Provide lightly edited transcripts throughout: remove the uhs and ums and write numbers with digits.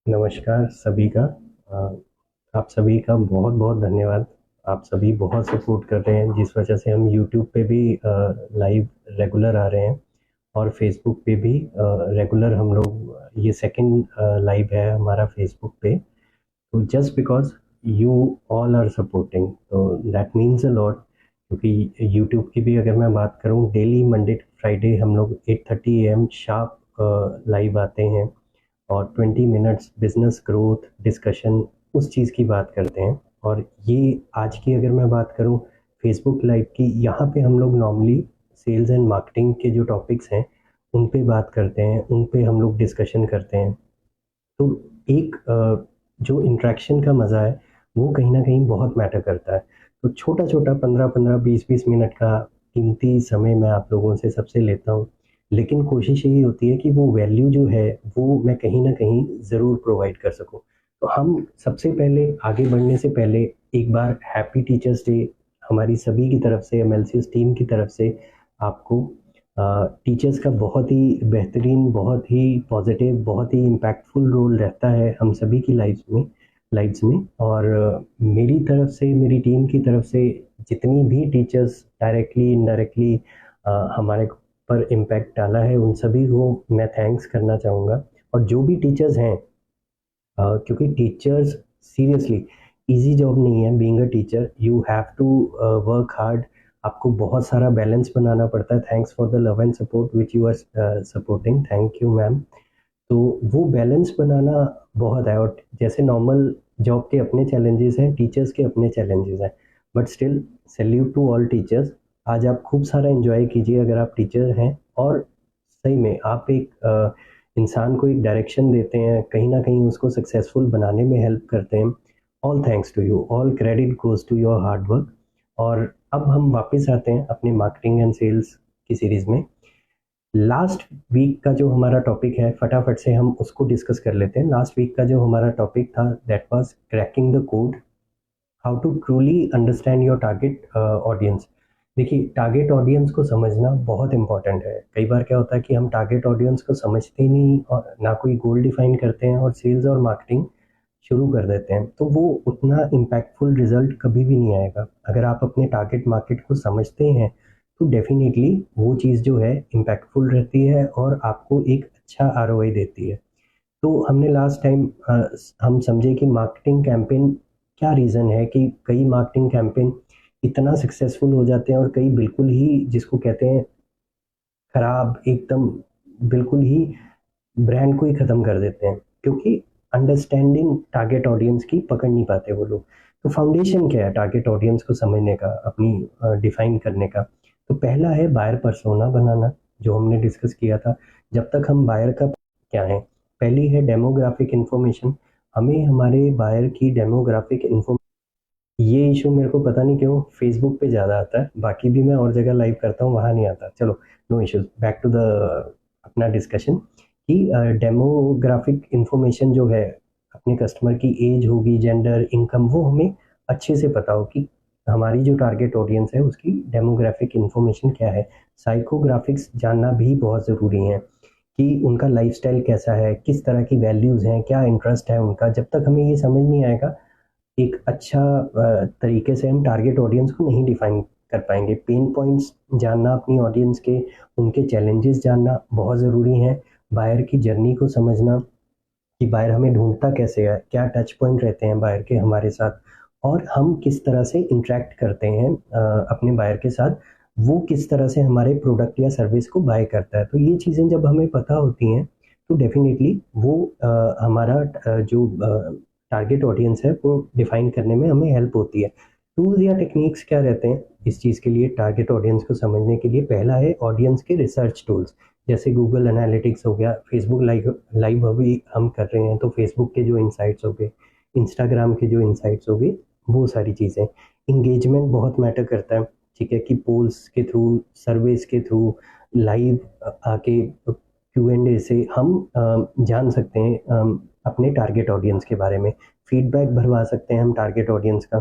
नमस्कार सभी का। आप सभी का बहुत बहुत धन्यवाद। आप सभी बहुत सपोर्ट कर रहे हैं, जिस वजह से हम यूट्यूब पे भी लाइव रेगुलर आ रहे हैं और फेसबुक पे भी रेगुलर हम लोग। ये सेकंड लाइव है हमारा फेसबुक पे। तो just because you all are supporting, तो दैट मीन्स अ लॉट। क्योंकि यूट्यूब की भी अगर मैं बात करूं, डेली मंडे टू फ्राइडे हम लोग 8:30 AM शार्प लाइव आते हैं और 20 मिनट्स बिजनेस ग्रोथ डिस्कशन उस चीज़ की बात करते हैं। और ये आज की अगर मैं बात करूं फेसबुक लाइव की, यहाँ पे हम लोग नॉर्मली सेल्स एंड मार्केटिंग के जो टॉपिक्स हैं उन पे बात करते हैं, उन पे हम लोग डिस्कशन करते हैं। तो एक जो इंटरेक्शन का मज़ा है वो कहीं ना कहीं बहुत मैटर करता है। तो छोटा छोटा 15-15 20-20 मिनट का कीमती समय मैं आप लोगों से सबसे लेता हूँ, लेकिन कोशिश यही होती है कि वो वैल्यू जो है वो मैं कहीं ना कहीं ज़रूर प्रोवाइड कर सकूँ। तो हम सबसे पहले आगे बढ़ने से पहले एक बार हैप्पी टीचर्स डे हमारी सभी की तरफ से, एमएलसीएस टीम की तरफ से आपको। टीचर्स का बहुत ही बेहतरीन, बहुत ही पॉजिटिव, बहुत ही इम्पैक्टफुल रोल रहता है हम सभी की लाइफ्स में। और मेरी तरफ से, मेरी टीम की तरफ से जितनी भी टीचर्स डायरेक्टली इनडायरेक्टली हमारे पर इम्पैक्ट डाला है, उन सभी को मैं थैंक्स करना चाहूँगा। और जो भी टीचर्स हैं, क्योंकि टीचर्स सीरियसली इजी जॉब नहीं है। Being a teacher you have to work hard. आपको बहुत सारा बैलेंस बनाना पड़ता है। Thanks for the love and support which you are supporting, thank you ma'am. तो वो बैलेंस बनाना बहुत है। और जैसे नॉर्मल जॉब के अपने चैलेंजेस हैं, टीचर्स के अपने चैलेंजेस हैं, but still salute to all teachers. आज आप खूब सारा एंजॉय कीजिए अगर आप टीचर हैं। और सही में आप एक इंसान को एक डायरेक्शन देते हैं, कहीं ना कहीं उसको सक्सेसफुल बनाने में हेल्प करते हैं। All thanks to you, all credit goes to your hard work. और अब हम वापस आते हैं अपनी मार्केटिंग एंड सेल्स की सीरीज में। लास्ट वीक का जो हमारा टॉपिक है, फटाफट से हम उसको डिस्कस कर लेते हैं। लास्ट वीक का जो हमारा टॉपिक था that was cracking the code, how to truly understand your target audience. देखिए, टारगेट ऑडियंस को समझना बहुत इंपॉर्टेंट है। कई बार क्या होता है कि हम टारगेट ऑडियंस को समझते ही नहीं और ना कोई गोल डिफाइन करते हैं और सेल्स और मार्केटिंग शुरू कर देते हैं, तो वो उतना इम्पैक्टफुल रिजल्ट कभी भी नहीं आएगा। अगर आप अपने टारगेट मार्केट को समझते हैं तो डेफिनेटली वो चीज़ जो है इम्पैक्टफुल रहती है और आपको एक अच्छा आरओआई देती है। तो हमने लास्ट टाइम हम समझे कि मार्केटिंग कैंपेन, क्या रीज़न है कि कई मार्केटिंग कैंपेन इतना सक्सेसफुल हो जाते हैं और कई बिल्कुल ही, जिसको कहते हैं खराब एकदम, बिल्कुल ही ब्रांड को ही ख़त्म कर देते हैं, क्योंकि अंडरस्टैंडिंग टारगेट ऑडियंस की पकड़ नहीं पाते वो लोग। तो फाउंडेशन क्या है टारगेट ऑडियंस को समझने का, अपनी डिफाइन करने का? तो पहला है बायर पर्सोना बनाना, जो हमने डिस्कस किया था। जब तक हम बायर का क्या है, पहली है डेमोग्राफिक इंफॉर्मेशन। हमें हमारे बायर की डेमोग्राफिक इंफॉर्मेशन, ये इशू मेरे को पता नहीं क्यों फेसबुक पे ज़्यादा आता है, बाकी भी मैं और जगह लाइव करता हूँ, वहाँ नहीं आता। चलो, no issues, back to the अपना डिस्कशन कि डेमोग्राफिक इंफॉर्मेशन जो है, अपने कस्टमर की एज होगी, जेंडर, इनकम, वो हमें अच्छे से पता हो कि हमारी जो टारगेट ऑडियंस है उसकी डेमोग्राफिक इंफॉर्मेशन क्या है। साइकोग्राफिक्स जानना भी बहुत ज़रूरी है कि उनका लाइफस्टाइल कैसा है, किस तरह की वैल्यूज़ हैं, क्या इंटरेस्ट है उनका। जब तक हमें ये समझ नहीं आएगा एक अच्छा तरीके से हम टारगेट ऑडियंस को नहीं डिफाइन कर पाएंगे। पेन पॉइंट्स जानना अपनी ऑडियंस के, उनके चैलेंजेस जानना बहुत ज़रूरी है। बायर की जर्नी को समझना कि बायर हमें ढूंढता कैसे है, क्या टच पॉइंट रहते हैं बायर के हमारे साथ, और हम किस तरह से इंटरेक्ट करते हैं अपने बायर के साथ, वो किस तरह से हमारे प्रोडक्ट या सर्विस को बाय करता है। तो ये चीज़ें जब हमें पता होती हैं तो डेफिनेटली वो हमारा जो टारगेट ऑडियंस है वो डिफाइन करने में हमें हेल्प होती है। टूल्स या टेक्निक्स क्या रहते हैं इस चीज़ के लिए, टारगेट ऑडियंस को समझने के लिए? पहला है ऑडियंस के रिसर्च टूल्स, जैसे गूगल एनालिटिक्स हो गया, फेसबुक लाइव लाइव अभी हम कर रहे हैं तो फेसबुक के जो इंसाइट्स हो गए, इंस्टाग्राम के जो इंसाइट्स हो गए, वो सारी चीज़ें। इंगेजमेंट बहुत मैटर करता है, ठीक है, कि पोल्स के थ्रू, सर्वेस के थ्रू, लाइव आके Q&A से हम जान सकते हैं अपने टारगेट ऑडियंस के बारे में। फीडबैक भरवा सकते हैं हम टारगेट ऑडियंस का,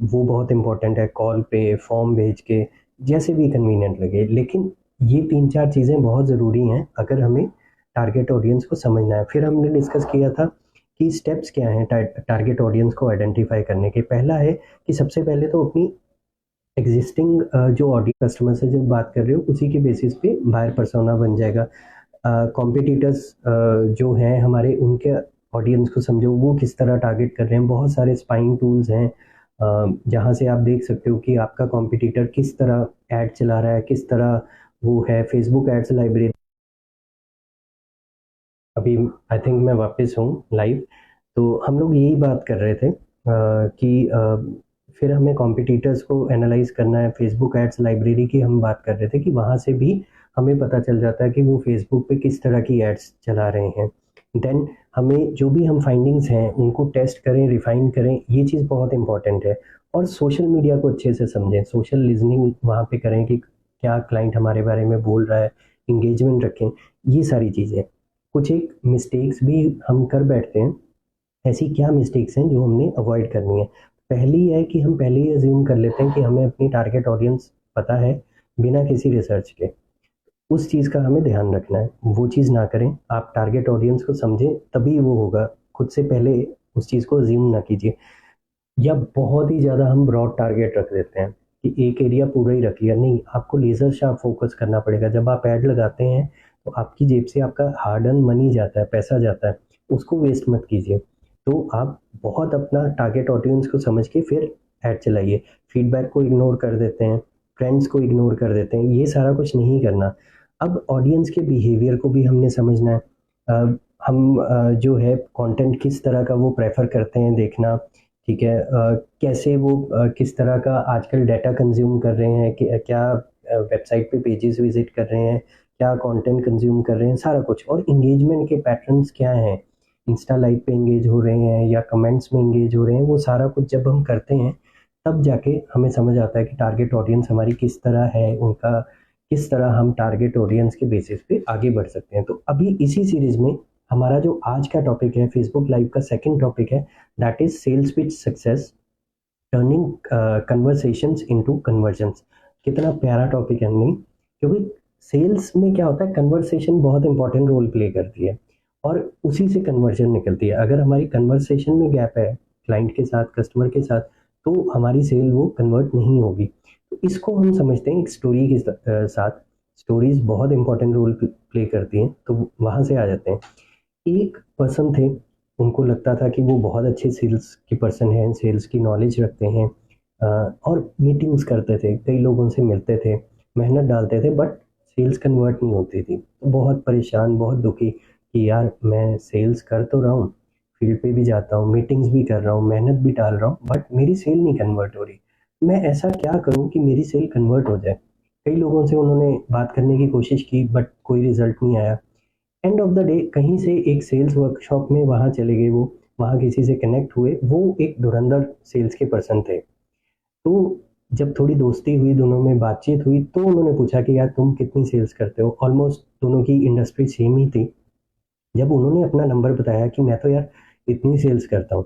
वो बहुत इंपॉर्टेंट है, कॉल पे, फॉर्म भेज के, जैसे भी कन्वीनियंट लगे। लेकिन ये 3-4 चीज़ें बहुत ज़रूरी हैं अगर हमें टारगेट ऑडियंस को समझना है। फिर हमने डिस्कस किया था कि स्टेप्स क्या हैं टारगेट ऑडियंस को आइडेंटिफाई करने के। पहला है कि सबसे पहले तो अपनी एग्जिस्टिंग जो ऑडियंस कस्टमर से जब बात कर रहे हो उसी के बेसिस पे बायर पर्सोना बन जाएगा। कॉम्पिटिटर्स जो हैं हमारे, उनके ऑडियंस को समझो वो किस तरह टारगेट कर रहे हैं। बहुत सारे स्पाइंग टूल्स हैं जहाँ से आप देख सकते हो कि आपका कॉम्पिटिटर किस तरह ऐड चला रहा है, किस तरह वो है। फेसबुक एड्स लाइब्रेरी, अभी आई थिंक मैं वापस हूँ लाइव। तो हम लोग यही बात कर रहे थे कि फिर हमें कॉम्पिटिटर्स को एनालाइज करना है। फेसबुक एड्स लाइब्रेरी की हम बात कर रहे थे कि वहाँ से भी हमें पता चल जाता है कि वो फेसबुक पे किस तरह की एड्स चला रहे हैं। देन हमें जो भी हम फाइंडिंग्स हैं उनको टेस्ट करें, रिफाइन करें, ये चीज़ बहुत इंपॉर्टेंट है। और सोशल मीडिया को अच्छे से समझें, सोशल लिजनिंग वहाँ पे करें कि क्या क्लाइंट हमारे बारे में बोल रहा है, इंगेजमेंट रखें, ये सारी चीज़ें। कुछ एक मिस्टेक्स भी हम कर बैठते हैं। ऐसी क्या मिस्टेक्स हैं जो हमने अवॉइड करनी है? पहली है कि हम पहले ही अज्यूम कर लेते हैं कि हमें अपनी टारगेट ऑडियंस पता है बिना किसी रिसर्च के। उस चीज़ का हमें ध्यान रखना है, वो चीज़ ना करें। आप टारगेट ऑडियंस को समझें तभी वो होगा। खुद से पहले उस चीज़ को अज्यूम ना कीजिए। या बहुत ही ज़्यादा हम ब्रॉड टारगेट रख देते हैं कि एक एरिया पूरा ही रख लिया। नहीं, आपको लेज़र शार्प फोकस करना पड़ेगा। जब आप ऐड लगाते हैं तो आपकी जेब से आपका हार्ड अर्न मनी जाता है, पैसा जाता है, उसको वेस्ट मत कीजिए। तो आप बहुत अपना टारगेट ऑडियंस को समझ के फिर ऐड चलाइए। फीडबैक को इग्नोर कर देते हैं, ट्रेंड्स को इग्नोर कर देते हैं, ये सारा कुछ नहीं करना। अब ऑडियंस के बिहेवियर को भी हमने समझना है। हम जो है कंटेंट किस तरह का वो प्रेफर करते हैं देखना, ठीक है। कैसे वो किस तरह का आजकल डाटा कंज्यूम कर रहे हैं, कि क्या वेबसाइट पे पेजेस विजिट कर रहे हैं, क्या कंटेंट कंज्यूम कर रहे हैं, सारा कुछ। और इंगेजमेंट के पैटर्न्स क्या हैं, इंस्टा लाइव पे इंगेज हो रहे हैं या कमेंट्स में इंगेज हो रहे हैं, वो सारा कुछ जब हम करते हैं तब जाके हमें समझ आता है कि टारगेट ऑडियंस हमारी किस तरह है, उनका किस तरह हम टारगेट ऑडियंस के बेसिस पे आगे बढ़ सकते हैं। तो अभी इसी सीरीज में हमारा जो आज का टॉपिक है, फेसबुक लाइव का सेकंड टॉपिक है, that is sales pitch success, turning conversations into conversions. कितना प्यारा टॉपिक है नहीं? क्योंकि सेल्स में क्या होता है, कन्वर्सेशन बहुत इंपॉर्टेंट रोल प्ले करती है और उसी से कन्वर्जन निकलती है। अगर हमारी कन्वर्सेशन में गैप है क्लाइंट के साथ, कस्टमर के साथ, तो हमारी सेल वो कन्वर्ट नहीं होगी। तो इसको हम समझते हैं एक स्टोरी के साथ। स्टोरीज बहुत इंपॉर्टेंट रोल प्ले करती हैं, तो वहाँ से आ जाते हैं। एक पर्सन थे, उनको लगता था कि वो बहुत अच्छे सेल्स की पर्सन हैं, सेल्स की नॉलेज रखते हैं, और मीटिंग्स करते थे, कई लोगों से मिलते थे, मेहनत डालते थे, बट सेल्स कन्वर्ट नहीं होती थी। तो बहुत परेशान, बहुत दुखी कि यार मैं सेल्स कर तो रहा हूँ, फील्ड पे भी जाता हूँ, मीटिंग्स भी कर रहा हूँ, मेहनत भी डाल रहा हूँ, बट मेरी सेल नहीं कन्वर्ट हो रही। मैं ऐसा क्या करूँ कि मेरी सेल कन्वर्ट हो जाए? कई लोगों से उन्होंने बात करने की कोशिश की, बट कोई रिजल्ट नहीं आया। एंड ऑफ द डे कहीं से एक सेल्स वर्कशॉप में वहाँ चले गए, वो वहाँ किसी से कनेक्ट हुए, वो एक धुरंधर सेल्स के पर्सन थे। तो जब थोड़ी दोस्ती हुई, दोनों में बातचीत हुई, तो उन्होंने पूछा कि यार तुम कितनी सेल्स करते हो। ऑलमोस्ट दोनों की इंडस्ट्री सेम ही थी। जब उन्होंने अपना नंबर बताया कि मैं तो यार इतनी सेल्स करता हूँ,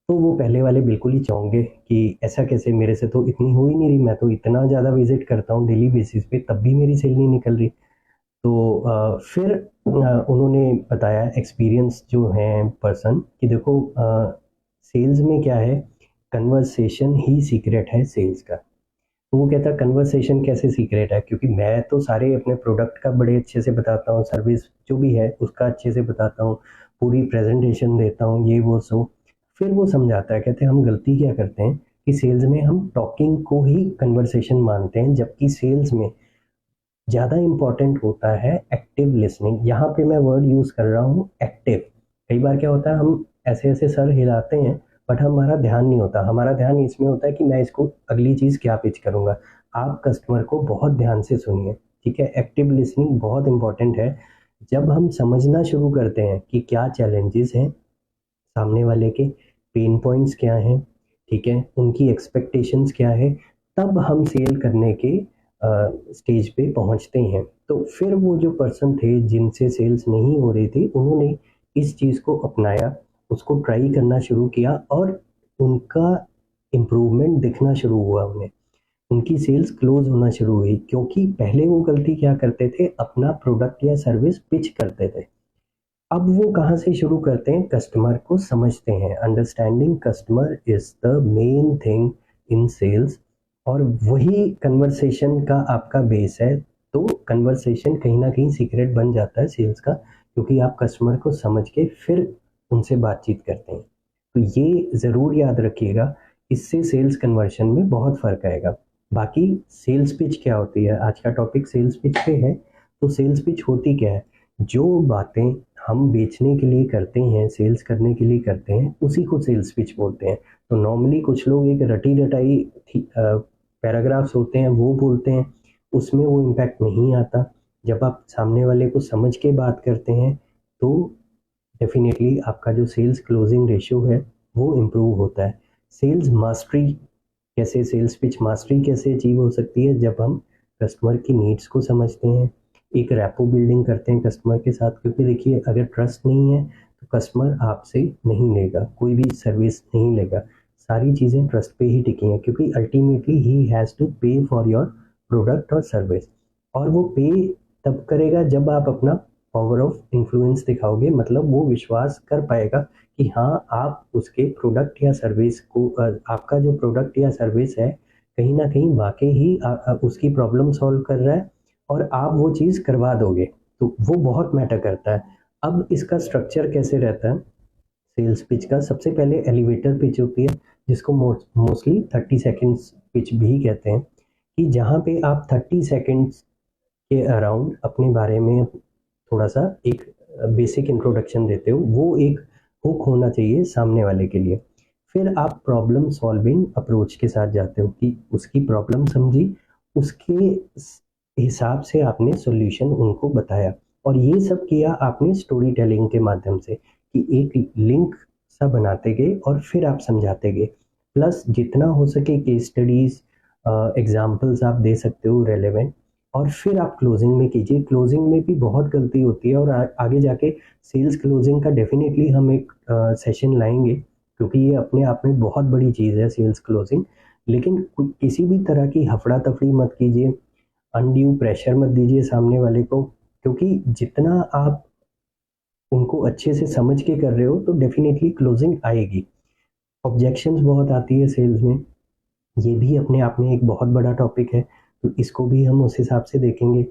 तो वो पहले वाले बिल्कुल ही चौंक गए कि ऐसा कैसे, मेरे से तो इतनी हो ही नहीं रही, मैं तो इतना ज़्यादा विजिट करता हूँ डेली बेसिस पे, तब भी मेरी सेल नहीं निकल रही। तो फिर उन्होंने बताया एक्सपीरियंस जो हैं पर्सन कि देखो सेल्स में क्या है, कन्वर्सेशन ही सीक्रेट है सेल्स का। तो वो कहता है कन्वर्सेशन कैसे सीक्रेट है, क्योंकि मैं तो सारे अपने प्रोडक्ट का बड़े अच्छे से बताता हूँ, सर्विस जो भी है उसका अच्छे से बताता हूँ, पूरी प्रेजेंटेशन देता हूँ, ये वो सो। फिर वो समझाता है, कहते हैं हम गलती क्या करते हैं कि सेल्स में हम टॉकिंग को ही कन्वर्सेशन मानते हैं, जबकि सेल्स में ज़्यादा इम्पॉर्टेंट होता है एक्टिव लिसनिंग। यहाँ पे मैं वर्ड यूज़ कर रहा हूँ एक्टिव। कई बार क्या होता है, हम ऐसे ऐसे सर हिलाते हैं, बट हमारा ध्यान नहीं होता। हमारा ध्यान इसमें होता है कि मैं इसको अगली चीज़ क्या पिच करूँगा। आप कस्टमर को बहुत ध्यान से सुनिए, ठीक है। एक्टिव लिसनिंग बहुत इंपॉर्टेंट है। जब हम समझना शुरू करते हैं कि क्या चैलेंजेस हैं सामने वाले के, पेन पॉइंट्स क्या हैं, ठीक है, उनकी एक्सपेक्टेशंस क्या है, तब हम सेल करने के स्टेज पे पहुंचते हैं। तो फिर वो जो पर्सन थे जिनसे सेल्स नहीं हो रही थी, उन्होंने इस चीज़ को अपनाया, उसको ट्राई करना शुरू किया, और उनका इम्प्रूवमेंट दिखना शुरू हुआ उन्हें। उनकी सेल्स क्लोज होना शुरू हुई, क्योंकि पहले वो गलती क्या करते थे, अपना प्रोडक्ट या सर्विस पिच करते थे। अब वो कहाँ से शुरू करते हैं, कस्टमर को समझते हैं। Understanding customer is the main thing in sales, और वही कन्वर्सेशन का आपका बेस है। तो कन्वर्सेशन कहीं ना कहीं सीक्रेट बन जाता है सेल्स का, क्योंकि आप कस्टमर को समझ के फिर उनसे बातचीत करते हैं। तो ये ज़रूर याद रखिएगा, इससे सेल्स कन्वर्शन में बहुत फ़र्क आएगा। बाकी सेल्स पिच क्या होती है, आज का टॉपिक सेल्स पिच पे है। तो सेल्स पिच होती क्या है, जो बातें हम बेचने के लिए करते हैं, सेल्स करने के लिए करते हैं, उसी को सेल्स पिच बोलते हैं। तो नॉर्मली कुछ लोग एक रटी रटाई पैराग्राफ्स होते हैं वो बोलते हैं, उसमें वो इम्पैक्ट नहीं आता। जब आप सामने वाले को समझ के बात करते हैं तो डेफिनेटली आपका जो सेल्स क्लोजिंग रेशियो है वो इम्प्रूव होता है। सेल्स मास्टरी कैसे, सेल्स पिच मास्टरी कैसे अचीव हो सकती है, जब हम कस्टमर की नीड्स को समझते हैं, एक रैपो बिल्डिंग करते हैं कस्टमर के साथ। क्योंकि देखिए, अगर ट्रस्ट नहीं है तो कस्टमर आपसे नहीं लेगा, कोई भी सर्विस नहीं लेगा। सारी चीज़ें ट्रस्ट पे ही टिकी हैं, क्योंकि अल्टीमेटली ही हैज़ टू पे फॉर योर प्रोडक्ट और सर्विस। और वो पे तब करेगा जब आप अपना पावर ऑफ इन्फ्लुएंस दिखाओगे, मतलब वो विश्वास कर पाएगा कि हाँ, आप उसके प्रोडक्ट या सर्विस को आपका जो प्रोडक्ट या सर्विस है कहीं ना कहीं वाकई ही उसकी प्रॉब्लम सॉल्व कर रहा है, और आप वो चीज़ करवा दोगे। तो वो बहुत मैटर करता है। अब इसका स्ट्रक्चर कैसे रहता है सेल्स पिच का, सबसे पहले एलिवेटर पिच होती है, जिसको मोस्टली 30 सेकेंड्स पिच भी कहते हैं, कि जहाँ पे आप 30 सेकेंड्स के अराउंड अपने बारे में थोड़ा सा एक बेसिक इंट्रोडक्शन देते हो। वो एक हुक होना चाहिए सामने वाले के लिए। फिर आप प्रॉब्लम सॉल्विंग अप्रोच के साथ जाते हो, कि उसकी प्रॉब्लम समझी, उसके हिसाब से आपने सॉल्यूशन उनको बताया, और ये सब किया आपने स्टोरी टेलिंग के माध्यम से, कि एक लिंक सा बनाते गए और फिर आप समझाते गए। प्लस जितना हो सके केस स्टडीज, एग्जाम्पल्स आप दे सकते हो रेलेवेंट, और फिर आप क्लोजिंग में कीजिए। क्लोजिंग में भी बहुत गलती होती है, और आगे जाके सेल्स क्लोजिंग का डेफिनेटली हम एक सेशन लाएंगे, क्योंकि ये अपने आप में बहुत बड़ी चीज़ है सेल्स क्लोजिंग। लेकिन किसी भी तरह की हफड़ा तफड़ी मत कीजिए, अनड्यू प्रेशर मत दीजिए सामने वाले को, क्योंकि जितना आप उनको अच्छे से समझ के कर रहे हो तो डेफिनेटली क्लोजिंग आएगी। ऑब्जेक्शंस बहुत आती है सेल्स में, ये भी अपने आप में एक बहुत बड़ा टॉपिक है, तो इसको भी हम उस हिसाब से देखेंगे।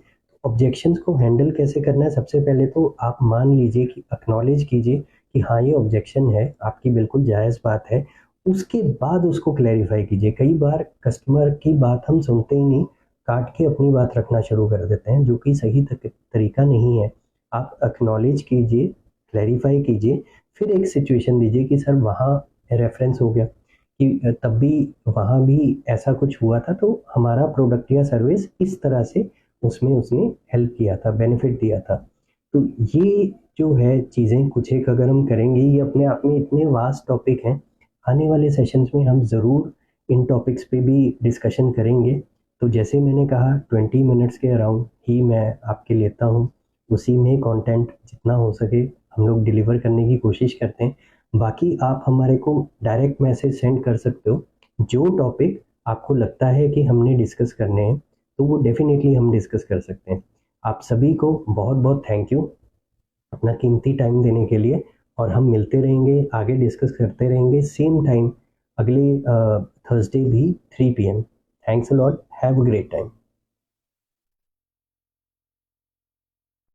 ऑब्जेक्शंस को हैंडल कैसे करना है, सबसे पहले तो आप मान लीजिए कि एक्नॉलेज कीजिए कि हाँ, ये ऑब्जेक्शन है, आपकी बिल्कुल जायज़ बात है। उसके बाद उसको क्लैरिफाई कीजिए। कई बार कस्टमर की बात हम सुनते ही नहीं, काट के अपनी बात रखना शुरू कर देते हैं, जो कि सही तरीका नहीं है। आप एक्नॉलेज कीजिए, क्लैरिफाई कीजिए, फिर एक सिचुएशन दीजिए कि सर वहाँ रेफरेंस हो गया कि तब भी वहाँ भी ऐसा कुछ हुआ था, तो हमारा प्रोडक्ट या सर्विस इस तरह से उसमें उसने हेल्प किया था, बेनिफिट दिया था। तो ये जो है चीज़ें कुछ एक अगर हम करेंगे, ये अपने आप में इतने वास्ट टॉपिक हैं। आने वाले सेशंस में हम ज़रूर इन टॉपिक्स पे भी डिस्कशन करेंगे। तो जैसे मैंने कहा 20 मिनट्स के अराउंड ही मैं आपके लेता हूँ, उसी में कंटेंट जितना हो सके हम लोग डिलीवर करने की कोशिश करते हैं। बाकी आप हमारे को डायरेक्ट मैसेज सेंड कर सकते हो, जो टॉपिक आपको लगता है कि हमने डिस्कस करने हैं तो वो डेफिनेटली हम डिस्कस कर सकते हैं। आप सभी को बहुत बहुत थैंक यू अपना कीमती टाइम देने के लिए, और हम मिलते रहेंगे, आगे डिस्कस करते रहेंगे सेम टाइम, अगले थर्सडे भी 3 PM। Thanks a lot, have a great time.